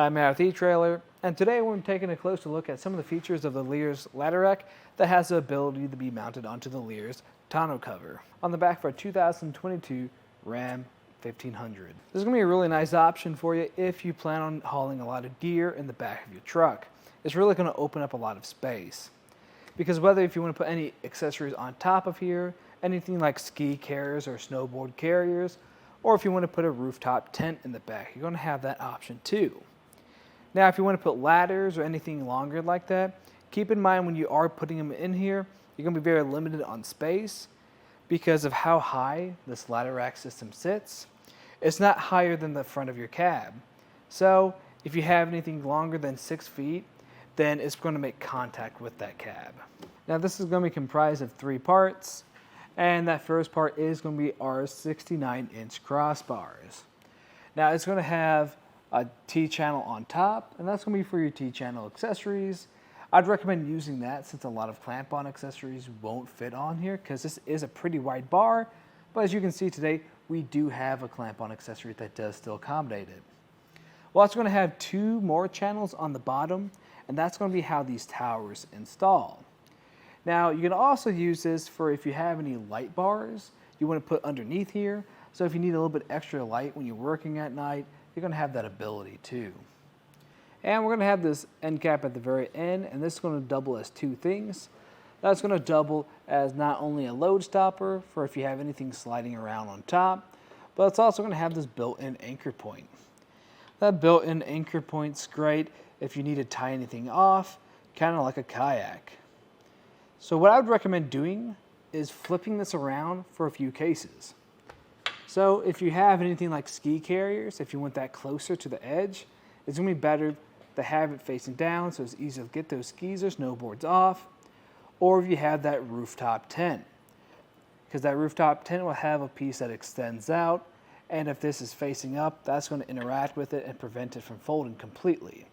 I'm Matt with etrailer, and today we're taking a closer look at some of the features of the Leer's ladder rack that has the ability to be mounted onto the Leer's tonneau cover on the back of our 2022 Ram 1500. This is going to be a really nice option for you if you plan on hauling a lot of gear in the back of your truck. It's really going to open up a lot of space, because whether if you want to put any accessories on top of here, anything like ski carriers or snowboard carriers, or if you want to put a rooftop tent in the back, you're going to have that option too. Now, if you want to put ladders or anything longer like that, keep in mind when you are putting them in here, you're going to be very limited on space because of how high this ladder rack system sits. It's not higher than the front of your cab. So if you have anything longer than 6 feet, then it's going to make contact with that cab. Now, this is going to be comprised of 3 parts, and that first part is going to be our 69-inch crossbars. Now, it's going to have a T-channel on top, and that's going to be for your T-channel accessories. I'd recommend using that since a lot of clamp-on accessories won't fit on here, because this is a pretty wide bar, but as you can see today, we do have a clamp-on accessory that does still accommodate it. Well, it's going to have 2 more channels on the bottom, and that's going to be how these towers install. Now, you can also use this for if you have any light bars you want to put underneath here, so if you need a little bit extra light when you're working at night, you're going to have that ability too. And we're going to have this end cap at the very end, and this is going to double as 2 things. That's going to double as not only a load stopper for if you have anything sliding around on top, but it's also going to have this built-in anchor point. That built-in anchor point's great if you need to tie anything off, kind of like a kayak. So what I would recommend doing is flipping this around for a few cases. So if you have anything like ski carriers, if you want that closer to the edge, it's going to be better to have it facing down so it's easier to get those skis or snowboards off. Or if you have that rooftop tent, because that rooftop tent will have a piece that extends out, and if this is facing up, that's going to interact with it and prevent it from folding completely.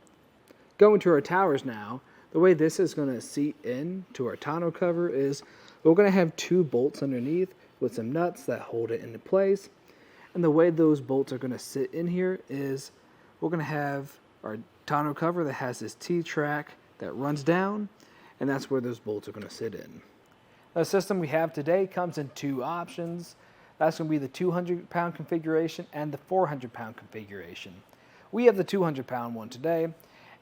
Going to our towers now, the way this is going to seat in to our tonneau cover is we're going to have 2 bolts underneath with some nuts that hold it into place. And the way those bolts are going to sit in here is we're going to have our tonneau cover that has this T-track that runs down, and that's where those bolts are going to sit in. The system we have today comes in 2 options. That's going to be the 200-pound configuration and the 400-pound configuration. We have the 200-pound one today,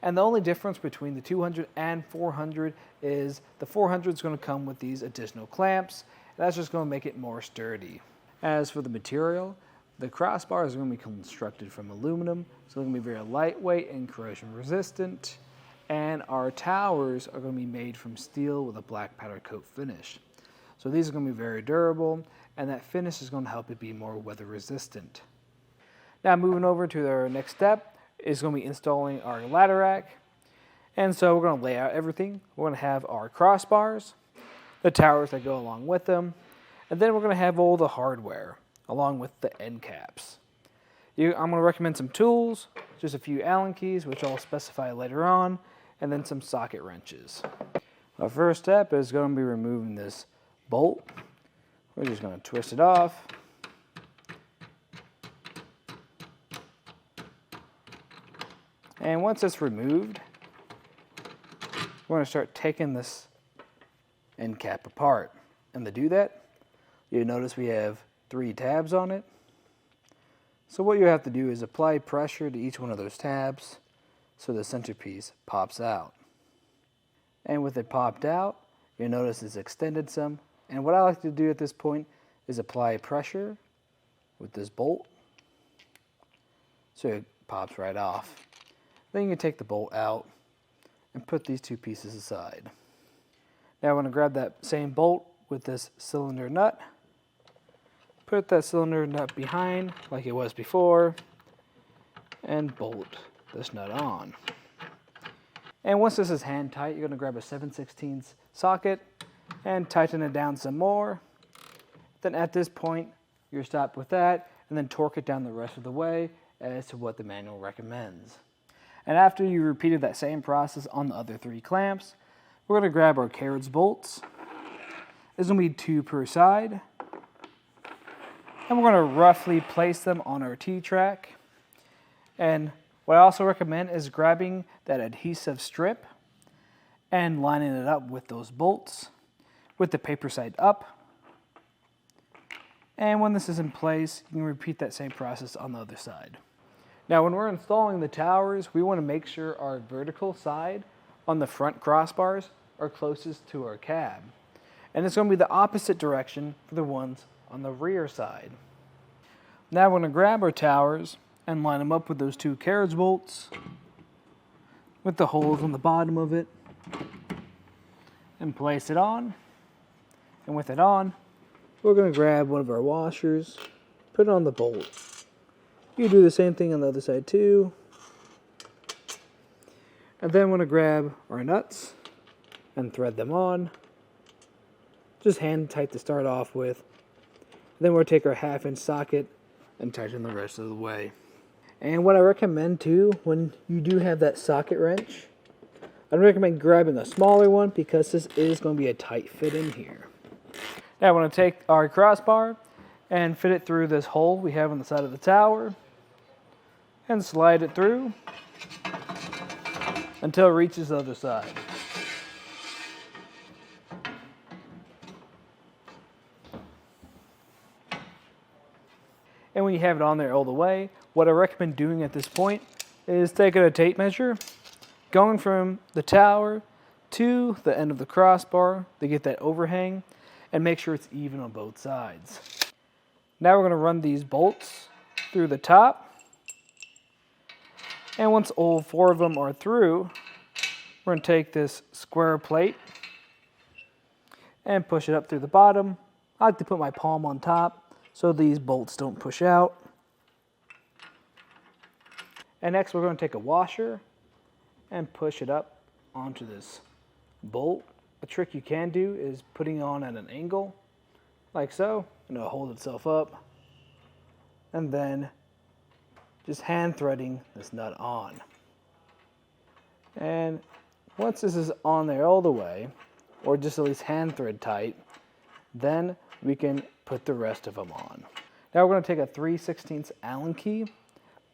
and the only difference between the 200 and 400 is the 400 is going to come with these additional clamps. That's just going to make it more sturdy. As for the material, the crossbars are going to be constructed from aluminum, so they're going to be very lightweight and corrosion resistant. And our towers are going to be made from steel with a black powder coat finish. So these are going to be very durable, and that finish is going to help it be more weather resistant. Now, moving over to our next step is going to be installing our ladder rack. And so we're going to lay out everything. We're going to have our crossbars, the towers that go along with them, and then we're going to have all the hardware along with the end caps. I'm going to recommend some tools, just a few Allen keys, which I'll specify later on, and then some socket wrenches. Our first step is going to be removing this bolt. We're just going to twist it off. And once it's removed, we're going to start taking this end cap apart. And to do that, you'll notice we have 3 tabs on it. So what you have to do is apply pressure to each one of those tabs so the centerpiece pops out. And with it popped out, you'll notice it's extended some. And what I like to do at this point is apply pressure with this bolt so it pops right off. Then you can take the bolt out and put these 2 pieces aside. Now I'm going to grab that same bolt with this cylinder nut, put that cylinder nut behind like it was before, and bolt this nut on. And once this is hand tight, you're going to grab a 7/16 socket and tighten it down some more. Then at this point, you're stopped with that, and then torque it down the rest of the way as to what the manual recommends. And after you repeated that same process on the other 3 clamps, we're going to grab our carriage bolts. There's going to be 2 per side. And we're going to roughly place them on our T-track. And What I also recommend is grabbing that adhesive strip and lining it up with those bolts with the paper side up. And when this is in place, you can repeat that same process on the other side. Now when we're installing the towers, we want to make sure our vertical side on the front crossbars are closest to our cab. And it's going to be the opposite direction for the ones on the rear side. Now we're going to grab our towers and line them up with those two carriage bolts with the holes on the bottom of it and place it on. And with it on, we're going to grab one of our washers, put it on the bolt. You do the same thing on the other side too. And then we're going to grab our nuts and thread them on. Just hand tight to start off with. Then we'll take our 1/2-inch socket and tighten the rest of the way. And what I recommend too, when you do have that socket wrench, I'd recommend grabbing a smaller one because this is going to be a tight fit in here. Now I want to take our crossbar and fit it through this hole we have on the side of the tower and slide it through until it reaches the other side. And when you have it on there all the way, what I recommend doing at this point is taking a tape measure, going from the tower to the end of the crossbar to get that overhang and make sure it's even on both sides. Now we're going to run these bolts through the top. And once all 4 of them are through, we're going to take this square plate and push it up through the bottom. I like to put my palm on top so these bolts don't push out. And next we're going to take a washer and push it up onto this bolt. A trick you can do is putting it on at an angle, like so, and it'll hold itself up. And then just hand threading this nut on. And once this is on there all the way, or just at least hand thread tight, then we can put the rest of them on. Now we're going to take a 3/16 Allen key,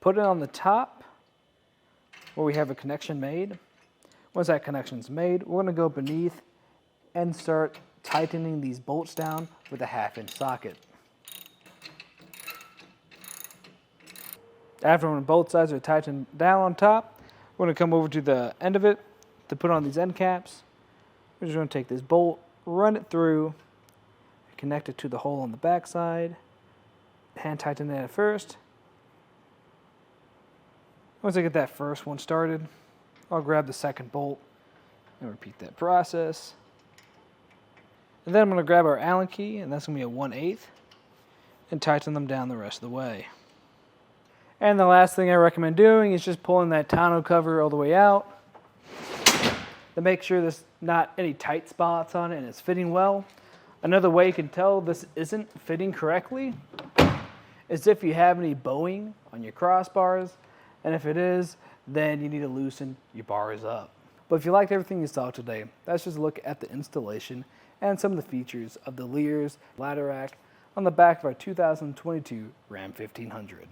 put it on the top where we have a connection made. Once that connection's made, we're going to go beneath and start tightening these bolts down with a 1/2-inch socket. After when both sides are tightened down on top, we're going to come over to the end of it to put on these end caps. We're just going to take this bolt, run it through, connect it to the hole on the back side, hand tighten it at first. Once I get that first one started, I'll grab the second bolt and repeat that process. And then I'm going to grab our Allen key, and that's going to be a 1/8, and tighten them down the rest of the way. And the last thing I recommend doing is just pulling that tonneau cover all the way out to make sure there's not any tight spots on it and it's fitting well. Another way you can tell this isn't fitting correctly is if you have any bowing on your crossbars, and if it is, then you need to loosen your bars up. But if you liked everything you saw today, that's just a look at the installation and some of the features of the Leer's ladder rack on the back of our 2022 Ram 1500.